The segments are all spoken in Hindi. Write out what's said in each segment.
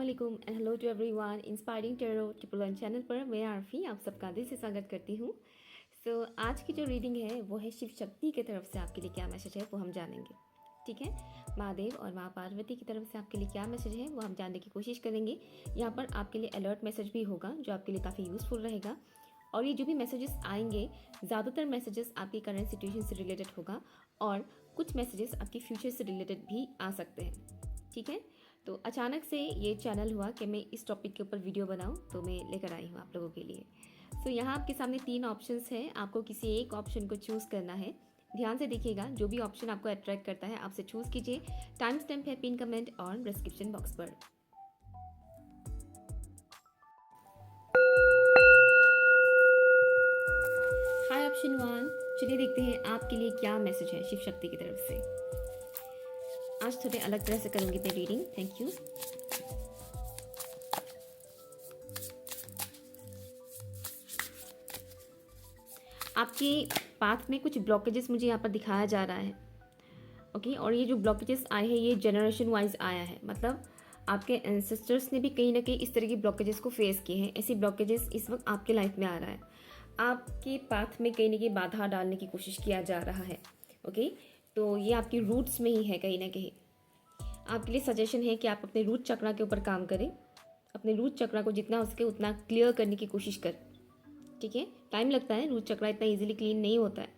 अस्सलाम and hello to everyone. Inspiring tarot triple one channel पर मैं आरफी आप सबका दिल से स्वागत करती हूँ। आज की जो रीडिंग है वो है शिव शक्ति की तरफ से आपके लिए क्या मैसेज है वो हम जानेंगे। ठीक है, महादेव और माँ पार्वती की तरफ से आपके लिए क्या मैसेज है वो हम जानने की कोशिश करेंगे। यहाँ पर आपके लिए अलर्ट मैसेज भी होगा जो आपके लिए काफ़ी यूज़फुल रहेगा। और ये जो भी मैसेजेस आएंगे, ज़्यादातर मैसेजेस आपकी करंट सिचुएशन से रिलेटेड होगा और कुछ मैसेजेस आपके फ्यूचर से रिलेटेड भी आ सकते हैं। ठीक है, तो अचानक से ये चैनल हुआ कि मैं इस टॉपिक के ऊपर वीडियो बनाऊं, तो मैं लेकर आई हूँ आप लोगों के लिए। यहाँ आपके सामने 3 ऑप्शंस हैं, आपको किसी एक ऑप्शन को चूज़ करना है। ध्यान से देखिएगा, जो भी ऑप्शन आपको अट्रैक्ट करता है आपसे चूज़ कीजिए। टाइम स्टैम्प है पिन कमेंट और डिस्क्रिप्शन बॉक्स पर। हाय ऑप्शन 1, चलिए देखते हैं आपके लिए क्या मैसेज है शिव शक्ति की तरफ से। आज थोड़े अलग तरह से करूँगी मैं रीडिंग। Thank you. आपके पाथ में कुछ ब्लॉकेजेस मुझे यहाँ पर दिखाया जा रहा है। ओके, और ये जो ब्लॉकेजेस आए हैं ये जनरेशन वाइज आया है, मतलब आपके एंसेस्टर्स ने भी कहीं ना कहीं इस तरह की ब्लॉकेजेस को फेस किए हैं। ऐसी ब्लॉकेजेस इस वक्त आपके लाइफ में आ रहा है। आपके पाथ में कहीं ना कहीं बाधा डालने की कोशिश किया जा रहा है। ओके, तो ये आपकी रूट्स में ही है कहीं ना कहीं। आपके लिए सजेशन है कि आप अपने रूट चक्रा के ऊपर काम करें। अपने रूट चक्रा को जितना हो सके उतना क्लियर करने की कोशिश करें। ठीक है, टाइम लगता है, रूट चक्रा इतना इजीली क्लीन नहीं होता है,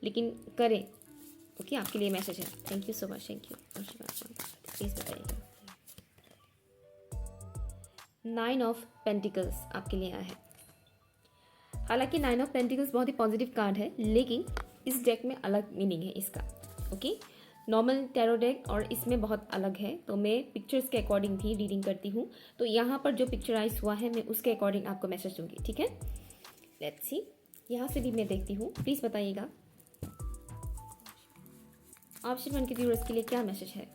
लेकिन करें। ओके, आपके लिए मैसेज है। Thank you so much. Thank you. Please बताइएगा। 9 ऑफ पेंटिकल्स आपके लिए आया है। हालांकि 9 ऑफ पेंटिकल्स बहुत ही पॉजिटिव कार्ड है, लेकिन इस डेक में अलग मीनिंग है इसका। ओके, नॉर्मल टैरो डेक और इसमें बहुत अलग है, तो मैं पिक्चर्स के अकॉर्डिंग भी रीडिंग करती हूँ। तो यहाँ पर जो पिक्चराइज हुआ है मैं उसके अकॉर्डिंग आपको मैसेज दूंगी। ठीक है, लेट्स सी। यहाँ से भी मैं देखती हूँ, प्लीज़ बताइएगा ऑप्शन 1 के व्यूअर्स के लिए क्या मैसेज है।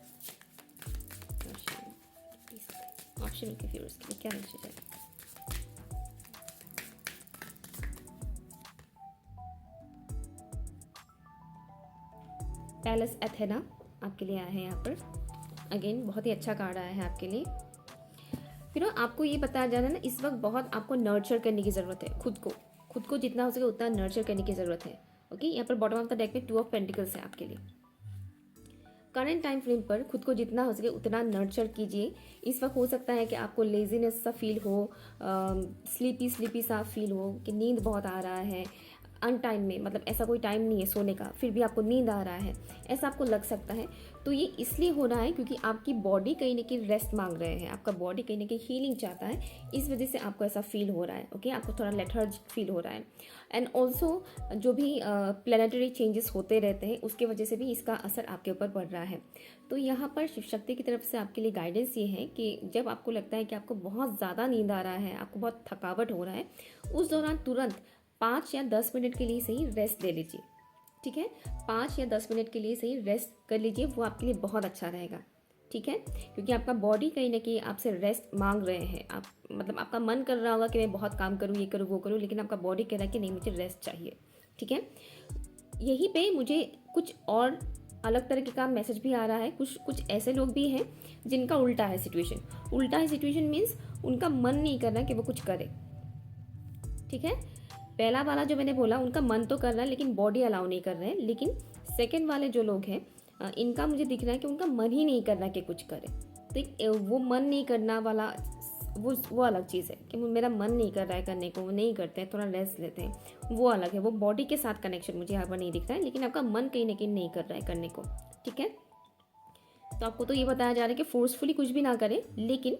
ऑप्शन 1 के व्यूअर्स के लिए क्या मैसेज है। पैलेस एथेना आपके लिए आया है यहाँ पर। अगेन बहुत ही अच्छा कार्ड आया है आपके लिए। फिर आपको ये बताया जा रहा है ना, इस वक्त बहुत आपको नर्चर करने की ज़रूरत है। खुद को जितना हो सके उतना नर्चर करने की ज़रूरत है। ओके, यहाँ पर बॉटम ऑफ द डेक में 2 ऑफ पेंटिकल्स है आपके लिए। करंट टाइम फ्रेम पर खुद को जितना हो सके उतना नर्चर कीजिए। इस वक्त हो सकता है कि आपको लेजीनेस सा फील हो, स्लीपी सा फील हो कि नींद बहुत आ रहा है अनटाइम में, मतलब ऐसा कोई टाइम नहीं है सोने का, फिर भी आपको नींद आ रहा है, ऐसा आपको लग सकता है। तो ये इसलिए हो रहा है क्योंकि आपकी बॉडी कहीं ना कहीं रेस्ट मांग रहे हैं, आपका बॉडी कहीं ना कहीं हीलिंग चाहता है, इस वजह से आपको ऐसा फील हो रहा है। ओके, आपको थोड़ा लेथर्जिक फील हो रहा है। एंड ऑल्सो जो भी प्लानिटरी चेंजेस होते रहते हैं उसके वजह से भी इसका असर आपके ऊपर पड़ रहा है। तो यहाँ पर शिव शक्ति की तरफ से आपके लिए गाइडेंस ये है कि जब आपको लगता है कि आपको बहुत ज़्यादा नींद आ रहा है, आपको बहुत थकावट हो रहा है, उस दौरान तुरंत 5 या 10 मिनट के लिए सही रेस्ट ले लीजिए। ठीक है, 5 या 10 मिनट के लिए सही रेस्ट कर लीजिए, वो आपके लिए बहुत अच्छा रहेगा। ठीक है, क्योंकि आपका बॉडी कहीं ना कहीं आपसे रेस्ट मांग रहे हैं। आप मतलब आपका मन कर रहा होगा कि मैं बहुत काम करूँ, ये करूँ वो करूँ, लेकिन आपका बॉडी कह रहा है कि नहीं मुझे रेस्ट चाहिए। ठीक है, यहीं पे मुझे कुछ और अलग तरह का मैसेज भी आ रहा है। कुछ ऐसे लोग भी हैं जिनका उल्टा है सिचुएशन। उल्टा है सिचुएशन मीन्स उनका मन नहीं कर रहा कि वो कुछ करे। ठीक है, पहला वाला जो मैंने बोला उनका मन तो कर रहा है लेकिन बॉडी अलाउ नहीं कर रहे हैं। लेकिन सेकंड वाले जो लोग हैं इनका मुझे दिख रहा है कि उनका मन ही नहीं करना कि कुछ करे। तो वो मन नहीं करना वाला वो अलग चीज़ है कि मेरा मन नहीं कर रहा है करने को, वो नहीं करते हैं, थोड़ा रेस्ट लेते हैं, वो अलग है। वो बॉडी के साथ कनेक्शन मुझे यहाँ पर नहीं दिख रहा है, लेकिन आपका मन कहीं ना कहीं नहीं कर रहा है करने को। ठीक है, तो आपको तो ये बताया जा रहा है कि फोर्सफुली कुछ भी ना करें, लेकिन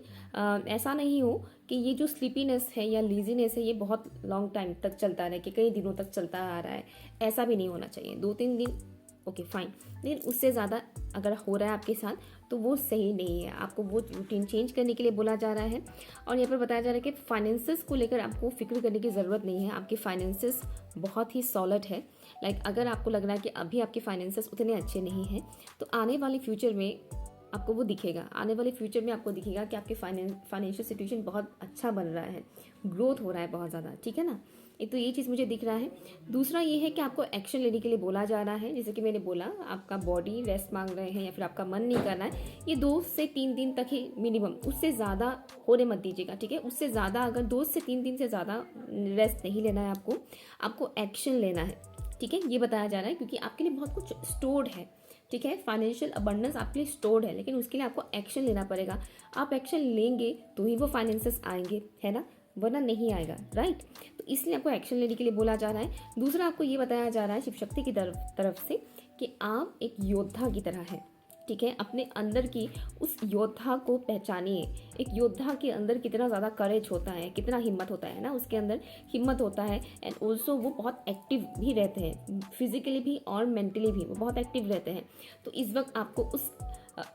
ऐसा नहीं हो कि ये जो स्लीपीनेस है या लीजीनेस है ये बहुत लॉन्ग टाइम तक चलता रहे, कि कई दिनों तक चलता आ रहा है। ऐसा भी नहीं होना चाहिए। 2-3 दिन ओके फाइन, लेकिन उससे ज़्यादा अगर हो रहा है आपके साथ तो वो सही नहीं है। आपको वो रूटीन चेंज करने के लिए बोला जा रहा है। और यहाँ पर बताया जा रहा है कि फाइनेंसेस को लेकर आपको फिक्र करने की ज़रूरत नहीं है। आपके फाइनेंसेस बहुत ही सॉलिड है। लाइक अगर आपको लग रहा है कि अभी आपके फाइनेंसेस उतने अच्छे नहीं हैं, तो आने वाले फ्यूचर में आपको वो दिखेगा, आने वाले फ्यूचर में आपको दिखेगा कि आपके फाइनेंशियल सिचुएशन बहुत अच्छा बन रहा है, ग्रोथ हो रहा है बहुत ज़्यादा, ठीक है ना। एक तो ये चीज़ मुझे दिख रहा है। दूसरा ये है कि आपको एक्शन लेने के लिए बोला जा रहा है, जैसे कि मैंने बोला आपका बॉडी रेस्ट मांग रहे हैं या फिर आपका मन नहीं कर रहा है, ये 2 से 3 दिन तक ही मिनिमम, उससे ज़्यादा होने मत दीजिएगा, ठीक है। उससे ज़्यादा अगर 2 से 3 दिन से ज़्यादा रेस्ट नहीं लेना है आपको एक्शन लेना है, ठीक है। ये बताया जा रहा है क्योंकि आपके लिए बहुत कुछ स्टोर्ड है, ठीक है। फाइनेंशियल अबंडेंस आपके लिए स्टोर्ड है, लेकिन उसके लिए आपको एक्शन लेना पड़ेगा। आप एक्शन लेंगे तो ही वो फाइनेंसेस आएंगे, है ना, वरना नहीं आएगा, राइट। तो इसलिए आपको एक्शन लेने के लिए बोला जा रहा है। दूसरा आपको ये बताया जा रहा है शिव शक्ति की तरफ से कि आप एक योद्धा की तरह है, ठीक है। अपने अंदर की उस योद्धा को पहचानिए। एक योद्धा के अंदर कितना ज़्यादा करेज होता है, कितना हिम्मत होता है ना, उसके अंदर हिम्मत होता है। एंड ऑल्सो वो बहुत एक्टिव भी रहते हैं, फिजिकली भी और मेंटली भी वो बहुत एक्टिव रहते हैं। तो इस वक्त आपको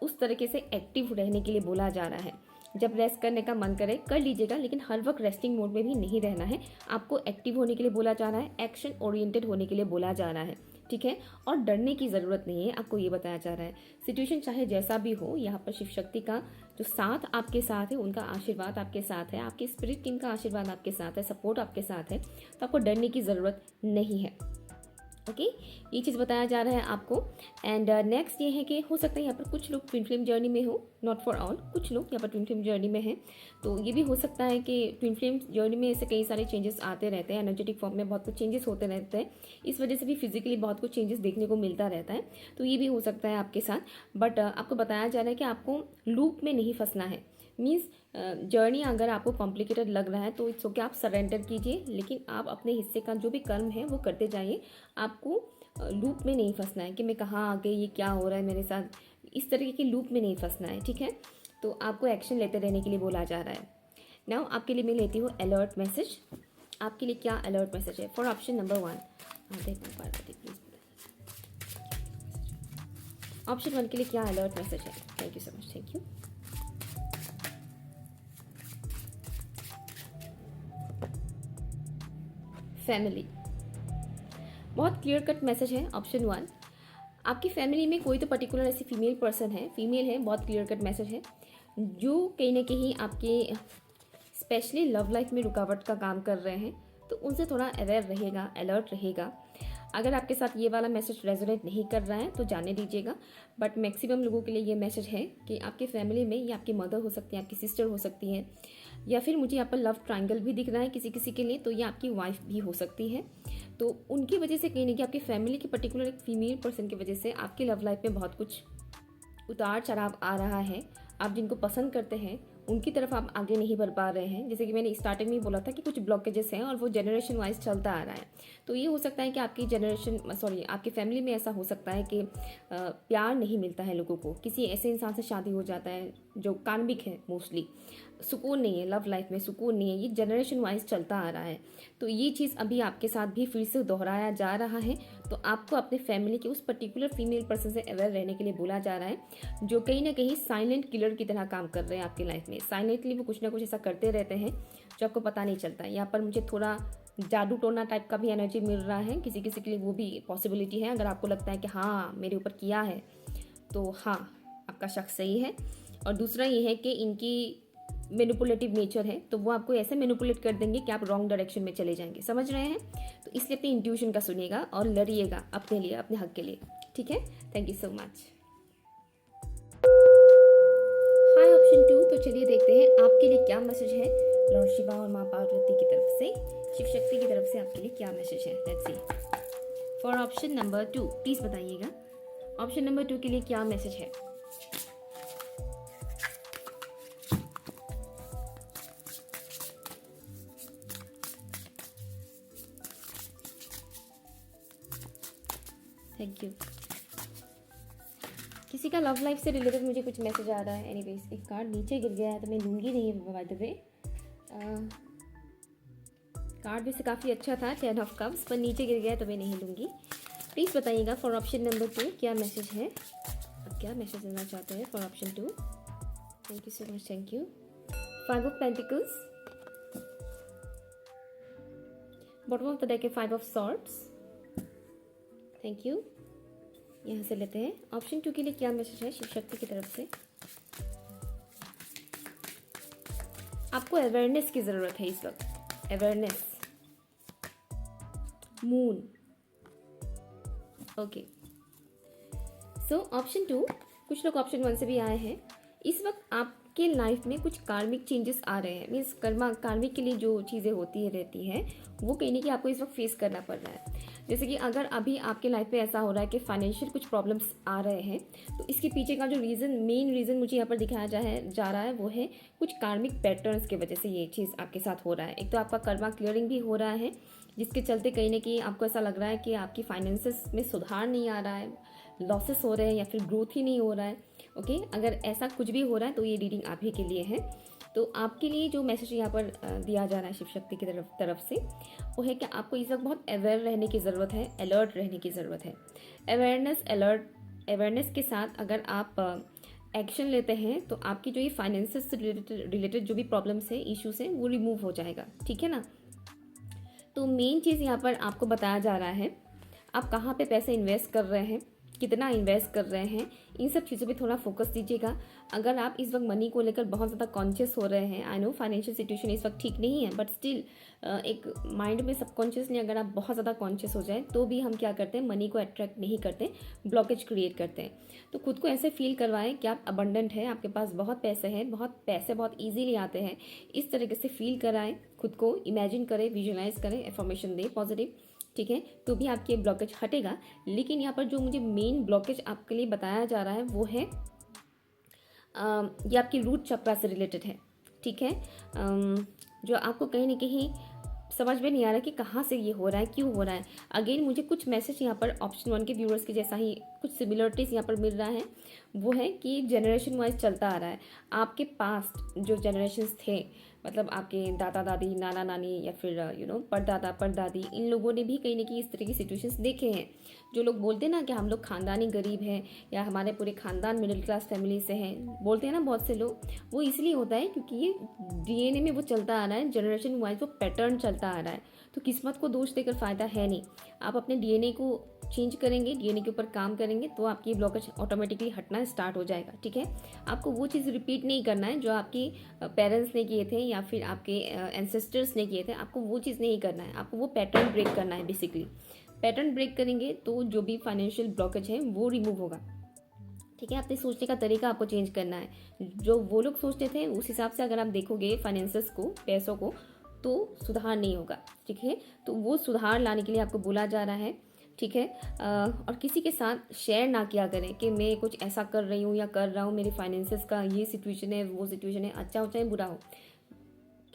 उस तरीके से एक्टिव रहने के लिए बोला जा रहा है। जब रेस्ट करने का मन करे कर लीजिएगा, लेकिन हर वक्त रेस्टिंग मोड में भी नहीं रहना है। आपको एक्टिव होने के लिए बोला जा रहा है, एक्शन ओरिएंटेड होने के लिए बोला जा रहा है, ठीक है। और डरने की ज़रूरत नहीं है, आपको ये बताया जा रहा है। सिचुएशन चाहे जैसा भी हो, यहाँ पर शिव शक्ति का जो साथ आपके साथ है, उनका आशीर्वाद आपके साथ है, आपकी स्पिरिट टीम का आशीर्वाद आपके साथ है, सपोर्ट आपके साथ है, तो आपको डरने की ज़रूरत नहीं है, ओके। ये चीज़ बताया जा रहा है आपको। एंड नेक्स्ट ये है कि हो सकता है यहाँ पर कुछ लोग ट्विन फ्लेम जर्नी में हो, नॉट फॉर ऑल, कुछ लोग यहाँ पर ट्विन फ्लेम जर्नी में हैं। तो ये भी हो सकता है कि ट्विन फ्लेम जर्नी में ऐसे कई सारे चेंजेस आते रहते हैं, एनर्जेटिक फॉर्म में बहुत कुछ चेंजेस होते रहते हैं, इस वजह से भी फिजिकली बहुत कुछ चेंजेस देखने को मिलता रहता है। तो ये भी हो सकता है आपके साथ। बट आपको बताया जा रहा है कि आपको लूप में नहीं फंसना है। मीन्स जर्नी अगर आपको कॉम्प्लिकेटेड लग रहा है तो इट्स ओके, आप सरेंडर कीजिए, लेकिन आप अपने हिस्से का जो भी कर्म है वो करते जाइए। आपको लूप में नहीं फंसना है कि मैं कहाँ आ गई, ये क्या हो रहा है मेरे साथ, इस तरीके के लूप में नहीं फंसना है, ठीक है। तो आपको एक्शन लेते रहने के लिए बोला जा रहा है। नाउ आपके लिए मैं लेती हूँ अलर्ट मैसेज। आपके लिए क्या अलर्ट मैसेज है फॉर ऑप्शन नंबर 1? देखो पार्वती प्लीज, ऑप्शन 1 के लिए क्या अलर्ट मैसेज है? Thank you so much, thank you. Family, बहुत क्लियर कट मैसेज है ऑप्शन 1। आपकी फैमिली में कोई तो पर्टिकुलर ऐसी फीमेल पर्सन है, फीमेल है, बहुत क्लियर कट मैसेज है, जो कहीं ना कहीं आपके स्पेशली लव लाइफ में रुकावट का काम कर रहे हैं। तो उनसे थोड़ा अवेयर रहेगा, अलर्ट रहेगा। अगर आपके साथ ये वाला मैसेज रेजोनेट नहीं कर रहा है तो जाने दीजिएगा। बट मैक्सिमम लोगों के लिए ये मैसेज है कि आपकी फैमिली में, ये आपकी मदर हो सकती है, आपकी सिस्टर हो सकती है, या फिर मुझे यहाँ पर लव ट्रायंगल भी दिख रहा है किसी किसी के लिए, तो ये आपकी वाइफ भी हो सकती है। तो उनकी वजह से कहीं ना कहीं आपकी फैमिली की पर्टिकुलर एक फीमेल पर्सन की वजह से आपकी लव लाइफ में बहुत कुछ उतार चढ़ाव आ रहा है। आप जिनको पसंद करते हैं उनकी तरफ आप आगे नहीं बढ़ पा रहे हैं। जैसे कि मैंने स्टार्टिंग में ही बोला था कि कुछ ब्लॉकेजेस हैं और वो जनरेशन वाइज चलता आ रहा है। तो ये हो सकता है कि आपकी फैमिली में ऐसा हो सकता है कि प्यार नहीं मिलता है लोगों को, किसी ऐसे इंसान से शादी हो जाता है जो कार्मिक है, मोस्टली सुकून नहीं है, लव लाइफ में सुकून नहीं है, ये जनरेशन वाइज चलता आ रहा है। तो ये चीज़ अभी आपके साथ भी फिर से दोहराया जा रहा है। तो आपको अपने फैमिली के उस पर्टिकुलर फीमेल पर्सन से अवेयर रहने के लिए बोला जा रहा है, जो कहीं ना कहीं साइलेंट किलर की तरह काम कर रहे हैं आपकी लाइफ में। साइलेंटली वो कुछ ना कुछ ऐसा करते रहते हैं जो आपको पता नहीं चलता है। यहाँ पर मुझे थोड़ा जादू टोना टाइप का भी एनर्जी मिल रहा है, किसी किसी के लिए वो भी पॉसिबिलिटी है। अगर आपको लगता है कि हाँ मेरे ऊपर किया है, तो हाँ आपका शक सही है। और दूसरा ये है कि इनकी मैनिपुलेटिव नेचर है, तो वो आपको ऐसे मैनिपुलेट कर देंगे कि आप रॉन्ग डायरेक्शन में चले जाएंगे, समझ रहे हैं। तो इसलिए अपनी इंट्यूशन का सुनिएगा और लड़िएगा अपने लिए, अपने हक के लिए, ठीक है। Thank you so much. Hi option 2। तो चलिए देखते हैं आपके लिए क्या मैसेज है लॉर्ड शिवा और माँ पार्वती की तरफ से, शिव शक्ति की तरफ से आपके लिए क्या मैसेज है। Let's see for option number 2, please बताइएगा ऑप्शन नंबर 2 के लिए क्या मैसेज है। Thank you. किसी का लव लाइफ से रिलेटेड मुझे कुछ मैसेज आ रहा है। एनीवेज, एक कार्ड नीचे गिर गया है तो मैं लूँगी नहीं बाय द वे। कार्ड वैसे काफ़ी अच्छा था, 10 ऑफ कप्स, पर नीचे गिर गया है तो मैं नहीं लूँगी। प्लीज़ बताइएगा फॉर ऑप्शन नंबर 2 क्या मैसेज है, क्या मैसेज देना चाहते हैं for option 2। Thank you so much, thank you. 5 of pentacles, bottom of the deck है 5 ऑफ सॉर्ड्स, थैंक यू। यहाँ से लेते हैं। ऑप्शन 2 के लिए क्या मैसेज है शिव शक्ति की तरफ से? आपको अवेयरनेस की ज़रूरत है इस वक्त, awareness, moon. Okay, so option 2, कुछ लोग ऑप्शन 1 से भी आए हैं। इस वक्त आपके लाइफ में कुछ कार्मिक चेंजेस आ रहे हैं, मीन्स कार्मिक के लिए जो चीज़ें होती है रहती हैं वो कहीं ना कहीं आपको इस वक्त फेस करना पड़ रहा है। जैसे कि अगर अभी आपके लाइफ में ऐसा हो रहा है कि फाइनेंशियल कुछ प्रॉब्लम्स आ रहे हैं, तो इसके पीछे का जो मेन रीज़न मुझे यहाँ पर दिखाया जा रहा है वो है कुछ कार्मिक पैटर्न्स की वजह से ये चीज़ आपके साथ हो रहा है। एक तो आपका कर्मा क्लियरिंग भी हो रहा है, जिसके चलते कहीं ना कहीं आपको ऐसा लग रहा है कि आपकी फाइनेंसेस में सुधार नहीं आ रहा है, लॉसेस हो रहे हैं या फिर ग्रोथ ही नहीं हो रहा है। ओके, अगर ऐसा कुछ भी हो रहा है तो ये रीडिंग आप ही के लिए है। तो आपके लिए जो मैसेज यहाँ पर दिया जा रहा है शिव शक्ति की तरफ से वो है कि आपको इस वक्त बहुत अवेयर रहने की ज़रूरत है, अलर्ट रहने की ज़रूरत है। अवेयरनेस के साथ अगर आप एक्शन लेते हैं तो आपकी जो ये फाइनेंसेस से रिलेटेड जो भी प्रॉब्लम्स है, इश्यूज हैं, वो रिमूव हो जाएगा। ठीक है ना? तो मेन चीज़ यहाँ पर आपको बताया जा रहा है, आप कहाँ पे पैसे इन्वेस्ट कर रहे हैं, कितना इन्वेस्ट कर रहे हैं, इन सब चीज़ों पे थोड़ा फोकस दीजिएगा। अगर आप इस वक्त मनी को लेकर बहुत ज़्यादा कॉन्शियस हो रहे हैं, आई नो फाइनेंशियल सिचुएशन इस वक्त ठीक नहीं है, बट स्टिल एक माइंड में सबकॉन्शियसली अगर आप बहुत ज़्यादा कॉन्शियस हो जाए तो भी हम क्या करते हैं, मनी को अट्रैक्ट नहीं करते, ब्लॉकेज क्रिएट करते हैं। तो खुद को ऐसे फील करवाएं कि आप अबंडेंट है, आपके पास बहुत पैसे हैं, बहुत ईजीली आते हैं। इस तरीके से फील कराएं, खुद को इमेजिन करें, विजुअलाइज करें, एफर्मेशन दें पॉजिटिव। ठीक है, तो भी आपकी ब्लॉकेज हटेगा। लेकिन यहाँ पर जो मुझे मेन ब्लॉकेज आपके लिए बताया जा रहा है वो है ये आपकी रूट चक्रा से रिलेटेड है। ठीक है, जो आपको कहीं ना कहीं समझ में नहीं आ रहा कि कहाँ से ये हो रहा है, क्यों हो रहा है। अगेन मुझे कुछ मैसेज यहाँ पर ऑप्शन 1 के व्यूअर्स के जैसा ही कुछ सिमिलरिटीज़ यहाँ पर मिल रहा है। वो है कि जनरेशन वाइज चलता आ रहा है। आपके पास्ट जो जनरेशन्स थे, मतलब आपके दादा दादी, नाना नानी या फिर परदादा परदादी, इन लोगों ने भी कहीं ना कहीं इस तरह की सिचुएशंस देखे हैं। जो लोग बोलते हैं ना कि हम लोग खानदानी गरीब हैं या हमारे पूरे खानदान मिडिल क्लास फैमिली से हैं, बोलते हैं ना बहुत से लोग, वो इसलिए होता है क्योंकि ये डीएनए में वो चलता आ रहा है, जनरेशन वाइज वो पैटर्न चलता आ रहा है। तो किस्मत को दोष देकर फ़ायदा है नहीं। आप अपने डीएनए को चेंज करेंगे, डीएनए के ऊपर काम करेंगे तो आपकी ब्लॉकेज ऑटोमेटिकली हटना स्टार्ट हो जाएगा। ठीक है, आपको वो चीज़ रिपीट नहीं करना है जो आपके पेरेंट्स ने किए थे या फिर आपके एंसेस्टर्स ने किए थे। आपको वो चीज़ नहीं करना है, आपको वो पैटर्न ब्रेक करना है। बेसिकली पैटर्न ब्रेक करेंगे तो जो भी फाइनेंशियल ब्लॉकेज है वो रिमूव होगा। ठीक है, अपने सोचने का तरीका आपको चेंज करना है। जो वो लोग सोचते थे उस हिसाब से अगर आप देखोगे फाइनेंसेस को, पैसों को, तो सुधार नहीं होगा। ठीक है, तो वो सुधार लाने के लिए आपको बोला जा रहा है। ठीक है, और किसी के साथ शेयर ना किया करें कि मैं कुछ ऐसा कर रही हूँ या कर रहा हूँ, मेरी फाइनेंसेस का ये सिचुएशन है, वो सिचुएशन है, अच्छा हो चाहे बुरा हो,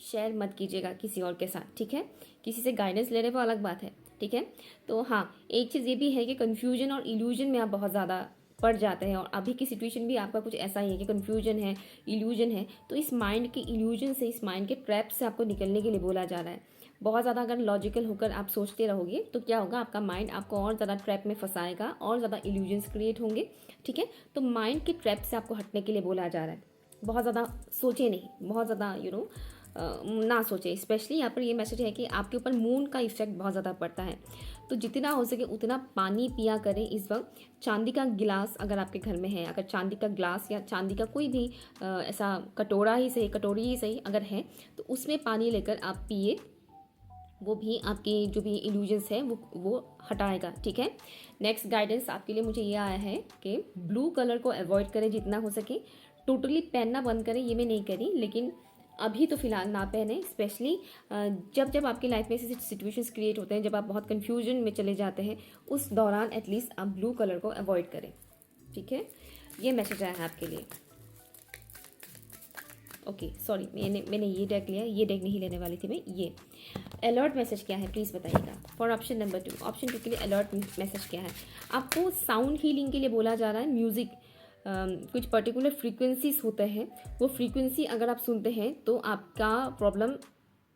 शेयर मत कीजिएगा किसी और के साथ। ठीक है, किसी से गाइडेंस ले रहे वो अलग बात है। ठीक है, तो हाँ, एक चीज़ ये भी है कि कन्फ्यूजन और इल्यूजन में आप बहुत ज़्यादा पड़ जाते हैं, और अभी की सिचुएशन भी आपका कुछ ऐसा ही है कि कन्फ्यूजन है, इल्यूजन है। तो इस माइंड के इल्यूजन से, इस माइंड के ट्रैप से आपको निकलने के लिए बोला जा रहा है। बहुत ज़्यादा अगर लॉजिकल होकर आप सोचते रहोगे तो क्या होगा, आपका माइंड आपको और ज़्यादा ट्रैप में फंसाएगा और ज़्यादा इल्यूजन्स क्रिएट होंगे। ठीक है, तो माइंड के ट्रैप से आपको हटने के लिए बोला जा रहा है। बहुत ज़्यादा सोचे नहीं, बहुत ज़्यादा ना सोचे। स्पेशली यहाँ पर ये मैसेज है कि आपके ऊपर मून का इफेक्ट बहुत ज़्यादा पड़ता है, तो जितना हो सके उतना पानी पिया करें इस वक्त। चांदी का गिलास अगर आपके घर में है, अगर चांदी का ग्लास या चांदी का कोई भी ऐसा कटोरी ही सही अगर है, तो उसमें पानी लेकर आप पिए। वो भी आपकी जो भी इल्यूजन्स है वो हटाएगा। ठीक है, नेक्स्ट गाइडेंस आपके लिए मुझे ये आया है कि ब्लू कलर को अवॉइड करें जितना हो सके। टोटली पहनना बंद करें ये मैं नहीं करी, लेकिन अभी तो फिलहाल ना पहने। स्पेशली जब आपकी लाइफ में ऐसे सिचुएशंस क्रिएट होते हैं, जब आप बहुत कन्फ्यूजन में चले जाते हैं, उस दौरान एटलीस्ट आप ब्लू कलर को अवॉइड करें। ठीक है, ये मैसेज आया है आपके लिए। ओके, सॉरी, मैंने ये डेक लिया, ये डेक नहीं लेने वाली थी मैं। ये अलर्ट मैसेज क्या है प्लीज़ बताइएगा फॉर ऑप्शन नंबर 2। ऑप्शन 2 के लिए अलर्ट मैसेज क्या है? आपको साउंड हीलिंग के लिए बोला जा रहा है। म्यूज़िक कुछ पर्टिकुलर फ्रीक्वेंसीज होते हैं, वो फ्रीक्वेंसी अगर आप सुनते हैं तो आपका प्रॉब्लम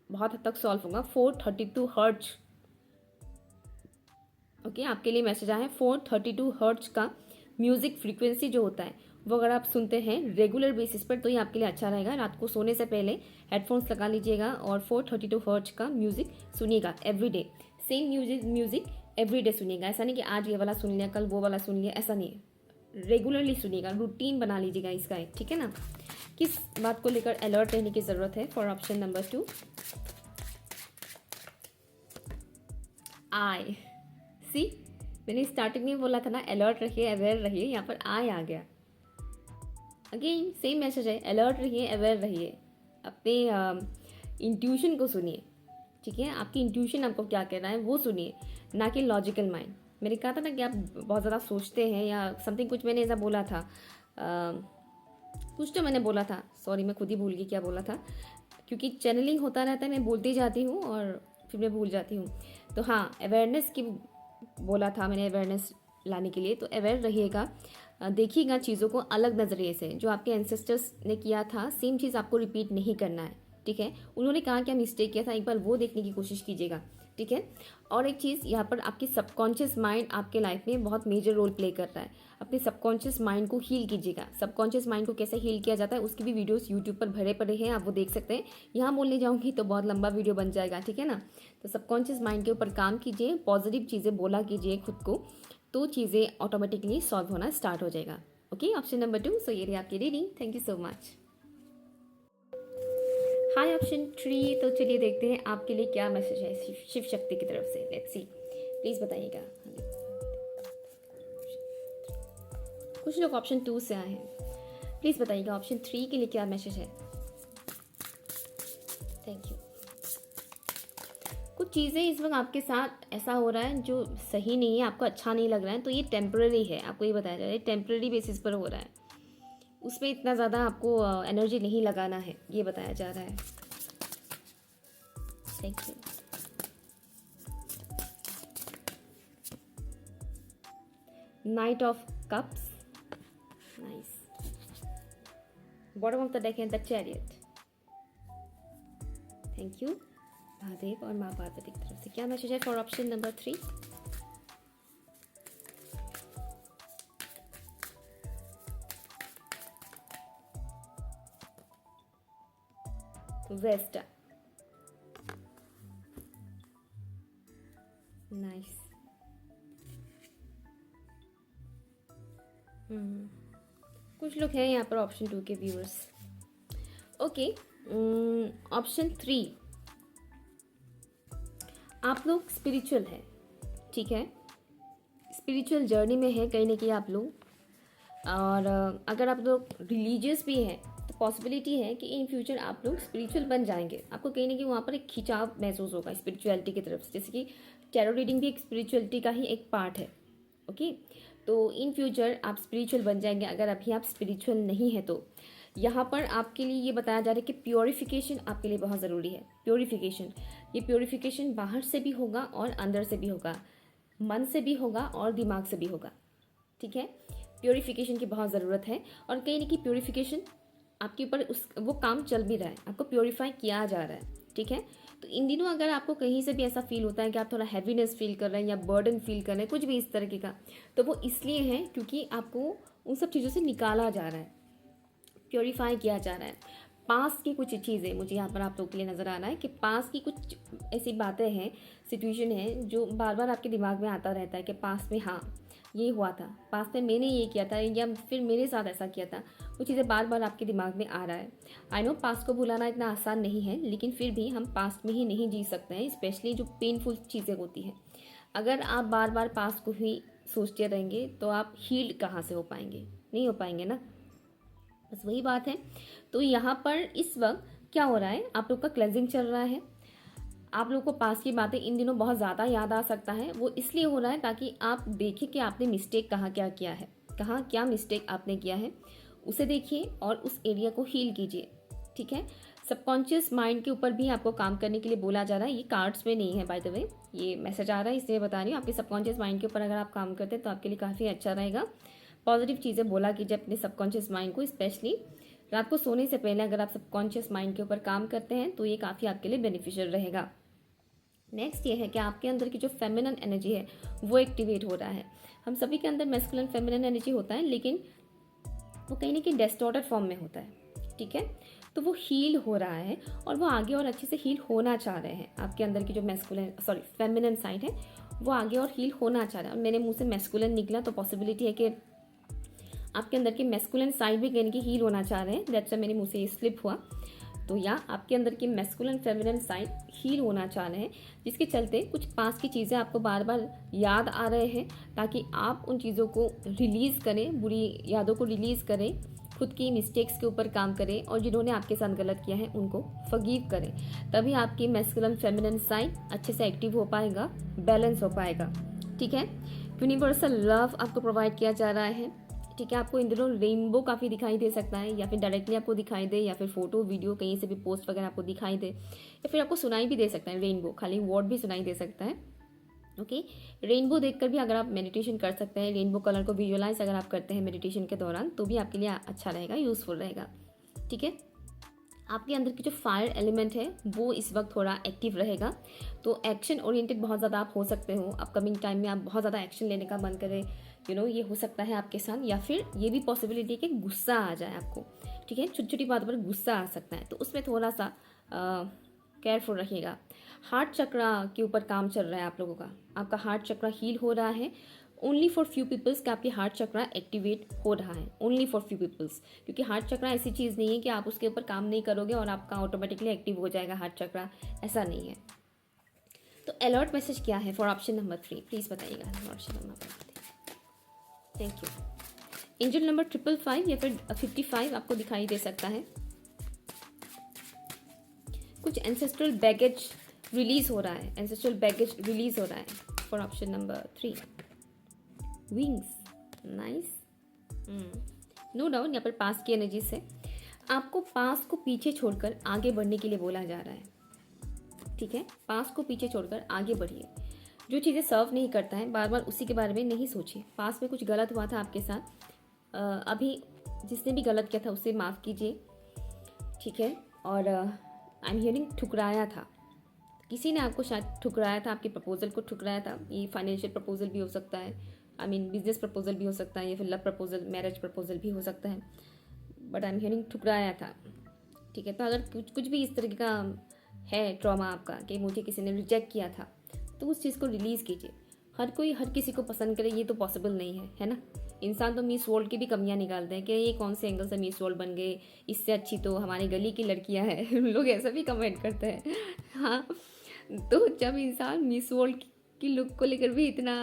बहुत हद तक सॉल्व होगा। 432 हर्ट्ज, ओके, आपके लिए मैसेज आया है। 432 हर्ट्ज का म्यूज़िक फ्रीक्वेंसी जो होता है वो अगर आप सुनते हैं रेगुलर बेसिस पर तो ये आपके लिए अच्छा रहेगा। रात को सोने से पहले हेडफोन्स लगा लीजिएगा और 432 हर्ट्ज का म्यूज़िक सुनिएगा एवरीडे। सेम म्यूज़िक एवरीडे सुनिएगा। ऐसा नहीं कि आज ये वाला सुन लिया, कल वो वाला सुन लिया, ऐसा नहीं है। रेगुलरली सुनिएगा, रूटीन बना लीजिएगा इसका एक, ठीक है ना। किस बात को लेकर अलर्ट रहने की ज़रूरत है? फॉर ऑप्शन नंबर 2, आई। सी, मैंने स्टार्टिंग में बोला था ना, अलर्ट रहिए, अवेयर रहिए, यहाँ पर आई आ गया। अगेन सेम मैसेज है, अलर्ट रहिए, अवेयर रहिए, अपने इंट्यूशन को सुनिए, ठीक है। आपकी इंट्यूशन आपको क्या कह रहा है वो सुनिए, ना कि लॉजिकल माइंड। मैंने कहा था ना कि आप बहुत ज़्यादा सोचते हैं या समथिंग, कुछ मैंने ऐसा बोला था, कुछ तो मैंने बोला था, सॉरी मैं खुद ही भूल गई क्या बोला था, क्योंकि चैनलिंग होता रहता है, मैं बोलती जाती हूँ और फिर मैं भूल जाती हूँ। तो हाँ, अवेयरनेस की बोला था मैंने, अवेयरनेस लाने के लिए। तो अवेयर रहिएगा, देखिएगा चीज़ों को अलग नज़रिए से। जो आपके एंसेस्टर्स ने किया था सेम चीज़ आपको रिपीट नहीं करना है, ठीक है। उन्होंने कहा क्या मिस्टेक किया था, एक बार वो देखने की कोशिश कीजिएगा, ठीक है। और एक चीज़ यहाँ पर, आपकी सबकॉन्शियस माइंड आपके लाइफ में बहुत मेजर रोल प्ले कर रहा है। अपने सबकॉन्शियस माइंड को हील कीजिएगा। सबकॉन्शियस माइंड को कैसे हील किया जाता है उसकी भी वीडियोस यूट्यूब पर भरे पड़े हैं, आप वो देख सकते हैं। यहाँ बोलने जाऊँगी तो बहुत लंबा वीडियो बन जाएगा, ठीक है ना। तो सबकॉन्शियस माइंड के ऊपर काम कीजिए, पॉजिटिव चीज़ें बोला कीजिए खुद को, तो चीज़ें ऑटोमेटिकली सॉल्व होना स्टार्ट हो जाएगा। Okay, option number 2। सो ये रही आपकी reading. Thank you so much. Hi option 3। तो चलिए देखते हैं आपके लिए क्या मैसेज है शिव शक्ति की तरफ से। लेट्स सी, प्लीज़ बताइएगा। कुछ लोग ऑप्शन 2 से आए हैं, प्लीज़ बताइएगा ऑप्शन 3 के लिए क्या मैसेज है। Thank you. कुछ चीज़ें इस वक्त आपके साथ ऐसा हो रहा है जो सही नहीं है, आपको अच्छा नहीं लग रहा है, तो ये टेम्पररी है, आपको ये बताया जा रहा है, टेम्पररी बेसिस पर हो रहा है, उसमें इतना ज़्यादा आपको एनर्जी नहीं लगाना है, ये बताया जा रहा है। Thank you. Knight of cups, nice. Bottom of the deck and the chariot. Thank you Mahadev और माँ पार्वती की तरफ से क्या मैसेज है for option number 3? West, nice. कुछ लोग हैं यहाँ पर ऑप्शन 2 के व्यूअर्स। ओके, ऑप्शन 3, आप लोग स्पिरिचुअल है, ठीक है, स्पिरिचुअल जर्नी में है कहीं ना कहीं आप लोग। और अगर आप लोग रिलीजियस भी हैं तो पॉसिबिलिटी है कि इन फ्यूचर आप लोग स्पिरिचुअल बन जाएंगे। आपको कहीं ना कहीं वहाँ पर एक खिंचाव महसूस होगा स्पिरिचुअलिटी की तरफ से, जैसे कि टैरो रीडिंग भी एक स्पिरिचुअलिटी का ही एक पार्ट है। ओके, तो इन फ्यूचर आप स्पिरिचुअल बन जाएंगे। अगर अभी आप स्पिरिचुअल नहीं है तो यहाँ पर आपके लिए ये बताया जा रहा है कि प्योरिफिकेशन आपके लिए बहुत ज़रूरी है। प्योरिफिकेशन, ये प्योरिफिकेशन बाहर से भी होगा और अंदर से भी होगा, मन से भी होगा और दिमाग से भी होगा, ठीक है। प्योरिफिकेशन की बहुत ज़रूरत है और कहीं ना कहीं प्योरिफिकेशन आपके ऊपर वो काम चल भी रहा है, आपको प्योरीफाई किया जा रहा है, ठीक है। तो इन दिनों अगर आपको कहीं से भी ऐसा फील होता है कि आप थोड़ा हैवीनेस फील कर रहे हैं या बर्डन फील कर रहे हैं, कुछ भी इस तरीके का, तो वो इसलिए है क्योंकि आपको उन सब चीज़ों से निकाला जा रहा है, प्योरीफाई किया जा रहा है। पास की कुछ चीज़ें मुझे यहाँ पर आप लोगों के लिए नज़र आ रहा है कि पास की कुछ ऐसी बातें हैं, सिचुएशन है जो बार बार आपके दिमाग में आता रहता है कि पास में हाँ ये हुआ था, पास में मैंने ये किया था या फिर मेरे साथ ऐसा किया था। वो चीज़ें बार बार आपके दिमाग में आ रहा है। आई नो पास्ट को भुलाना इतना आसान नहीं है, लेकिन फिर भी हम पास्ट में ही नहीं जी सकते हैं, स्पेशली जो पेनफुल चीज़ें होती हैं। अगर आप बार बार पास्ट को ही सोचते रहेंगे तो आप हील्ड कहाँ से हो पाएंगे, नहीं हो पाएंगे ना, बस वही बात है। तो यहाँ पर इस वक्त क्या हो रहा है, आप लोग का क्लेंजिंग चल रहा है। आप लोगों को पास की बातें इन दिनों बहुत ज़्यादा याद आ सकता है। वो इसलिए हो रहा है ताकि आप देखिए कि आपने मिस्टेक कहाँ क्या किया है, कहाँ क्या मिस्टेक आपने किया है, उसे देखिए और उस एरिया को हील कीजिए, ठीक है। सबकॉन्शियस माइंड के ऊपर भी आपको काम करने के लिए बोला जा रहा है। ये कार्ड्स में नहीं है बाय द वे, ये मैसेज आ रहा है इसलिए बता रही हूँ। आपके सबकॉन्शियस माइंड के ऊपर अगर आप काम करते हैं तो आपके लिए काफ़ी अच्छा रहेगा। पॉजिटिव चीज़ें बोला कीजिए अपने सबकॉन्शियस माइंड को, स्पेशली रात को सोने से पहले अगर आप सबकॉन्शियस माइंड के ऊपर काम करते हैं तो ये काफ़ी आपके लिए बेनिफिशियल रहेगा। नेक्स्ट ये है कि आपके अंदर की जो फेमिनिन एनर्जी है वो एक्टिवेट हो रहा है। हम सभी के अंदर मैस्कुलिन फेमिनिन एनर्जी होता है, लेकिन वो कहीं ना कहीं डिस्टॉर्टेड फॉर्म में होता है, ठीक है। तो वो हील हो रहा है और वो आगे और अच्छे से हील होना चाह रहे हैं। आपके अंदर की जो मैस्कुलिन फेमिनिन साइड है वो आगे और हील होना चाह रहा है। और मेरे मुंह से मैस्कुलिन निकला तो पॉसिबिलिटी है कि आपके अंदर के मैस्कुलिन साइड भी यानी कि हील होना चाह रहे हैं, दैट्स मेरे मुंह से ये स्लिप हुआ। तो या आपके अंदर की मैस्कुलिन फेमिनिन साइड हील होना चाह रहे हैं, जिसके चलते कुछ पास की चीज़ें आपको बार बार याद आ रहे हैं, ताकि आप उन चीज़ों को रिलीज़ करें, बुरी यादों को रिलीज़ करें, खुद की मिस्टेक्स के ऊपर काम करें, और जिन्होंने आपके साथ गलत किया है उनको फॉरगिव करें। तभी आपकी मैस्कुलिन फेमिनिन साइड अच्छे से एक्टिव हो पाएगा, बैलेंस हो पाएगा। ठीक है, यूनिवर्सल लव आपको प्रोवाइड किया जा रहा है। ठीक है, आपको इन दिनों रेनबो काफ़ी दिखाई दे सकता है, या फिर डायरेक्टली आपको दिखाई दे, या फिर फोटो वीडियो कहीं से भी पोस्ट वगैरह आपको दिखाई दे, या फिर आपको सुनाई भी दे सकता है रेनबो, खाली वर्ड भी सुनाई दे सकता है। ओके, रेनबो देखकर भी अगर आप मेडिटेशन कर सकते हैं, रेनबो कलर को विजुअलाइज अगर आप करते हैं मेडिटेशन के दौरान, तो भी आपके लिए अच्छा रहेगा, यूज़फुल रहेगा। ठीक है, आपके अंदर की जो फायर एलिमेंट है वो इस वक्त थोड़ा एक्टिव रहेगा, तो एक्शन ओरिएंटेड बहुत ज़्यादा आप हो सकते हो। अपकमिंग टाइम में आप बहुत ज़्यादा एक्शन लेने का मन करे, ये हो सकता है आपके साथ। या फिर ये भी पॉसिबिलिटी है कि गुस्सा आ जाए आपको। ठीक है, छोटी छोटी बातों पर गुस्सा आ सकता है, तो उसमें थोड़ा सा केयरफुल रखिएगा। हार्ट चक्रा के ऊपर काम चल रहा है आप लोगों का, आपका हार्ट चक्रा हील हो रहा है। ओनली फॉर फ्यू पीपल्स का आपकी हार्ट चक्रा एक्टिवेट हो रहा है, ओनली फॉर फ्यू पीपल्स, क्योंकि हार्ट चक्रा ऐसी चीज़ नहीं है कि आप उसके ऊपर काम नहीं करोगे और आपका ऑटोमेटिकली एक्टिव हो जाएगा हार्ट चक्रा, ऐसा नहीं है। तो अलर्ट मैसेज क्या है फॉर ऑप्शन नंबर 3, प्लीज़ बताइएगा option number 3। Thank you. Angel number 555 या फिर 55 आपको दिखाई दे सकता है। कुछ एंसेस्ट्रल बैगेज रिलीज हो रहा है, एंसेस्ट्रल बैगेज रिलीज हो रहा है for option number 3। Wings, nice. No doubt यहाँ पर पास की एनर्जी से आपको पास को पीछे छोड़कर आगे बढ़ने के लिए बोला जा रहा है। ठीक है, पास को पीछे छोड़कर आगे बढ़िए। जो चीज़ें सर्व नहीं करता है बार बार उसी के बारे में नहीं सोचिए। पास में कुछ गलत हुआ था आपके साथ, अभी जिसने भी गलत किया था उससे माफ़ कीजिए। ठीक है, और आई एम हियरिंग ठुकराया था, किसी ने आपको शायद ठुकराया था, आपके प्रपोजल को ठुकराया था। ये फाइनेंशियल प्रपोजल भी हो सकता है, आई मीन बिजनेस प्रपोजल भी हो सकता है, या फिर लव प्रपोजल, मैरिज प्रपोजल भी हो सकता है, बट आई एम हियरिंग ठुकराया था। ठीक है, तो अगर कुछ भी इस तरीके का है ट्रॉमा आपका कि मुझे किसी ने रिजेक्ट किया था, तो उस चीज़ को रिलीज़ कीजिए। हर कोई हर किसी को पसंद करे ये तो पॉसिबल नहीं है ना। इंसान तो मिस वर्ल्ड की भी कमियां निकालते हैं कि ये कौन से एंगल से मिस वर्ल्ड बन गए, इससे अच्छी तो हमारी गली की लड़कियां हैं लोग ऐसा भी कमेंट करते हैं। हाँ, तो जब इंसान मिस वर्ल्ड की लुक को लेकर भी इतना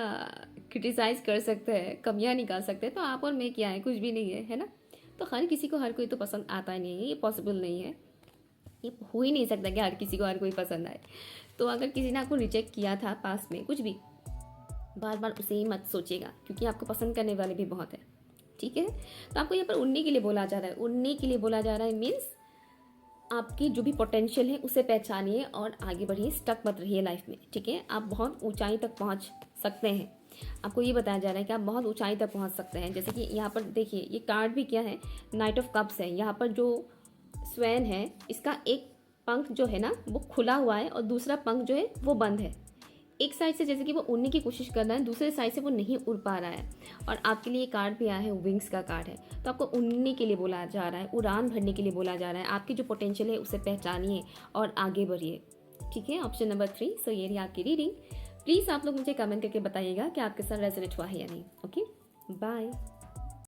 क्रिटिसाइज़ कर सकते हैं, कमियां निकाल सकते हैं, तो आप और मैं क्या है, कुछ भी नहीं है ना। तो हर किसी को हर कोई तो पसंद आता ही नहीं है, ये पॉसिबल नहीं है, ये हो ही नहीं सकता कि हर किसी को हर कोई पसंद आए। तो अगर किसी ने आपको रिजेक्ट किया था पास में कुछ भी, बार बार उसे ही मत सोचिएगा, क्योंकि आपको पसंद करने वाले भी बहुत है। ठीक है, तो आपको यहाँ पर उड़ने के लिए बोला जा रहा है, उड़ने के लिए बोला जा रहा है मीन्स आपकी जो भी पोटेंशियल है उसे पहचानिए और आगे बढ़िए, स्टक मत रहिए लाइफ में। ठीक है, आप बहुत ऊंचाई तक पहुंच सकते हैं, आपको ये बताया जा रहा है कि आप बहुत ऊंचाई तक पहुंच सकते हैं। जैसे कि यहाँ पर देखिए, ये कार्ड भी क्या है, नाइट ऑफ कप्स है। यहाँ पर जो स्वैन है इसका एक पंख जो है ना वो खुला हुआ है, और दूसरा पंख जो है वो बंद है। एक साइड से जैसे कि वो उड़ने की कोशिश कर रहा है, दूसरे साइड से वो नहीं उड़ पा रहा है। और आपके लिए कार्ड भी आया है, विंग्स का कार्ड है, तो आपको उड़ने के लिए बोला जा रहा है, उड़ान भरने के लिए बोला जा रहा है। आपकी जो पोटेंशियल है उसे पहचानिए और आगे बढ़िए। ठीक है, ऑप्शन नंबर 3। सो ये रही आपकी रीडिंग। प्लीज़ आप लोग मुझे कमेंट करके बताइएगा कि आपके साथ रेजोनेट हुआ है या नहीं। Okay, bye.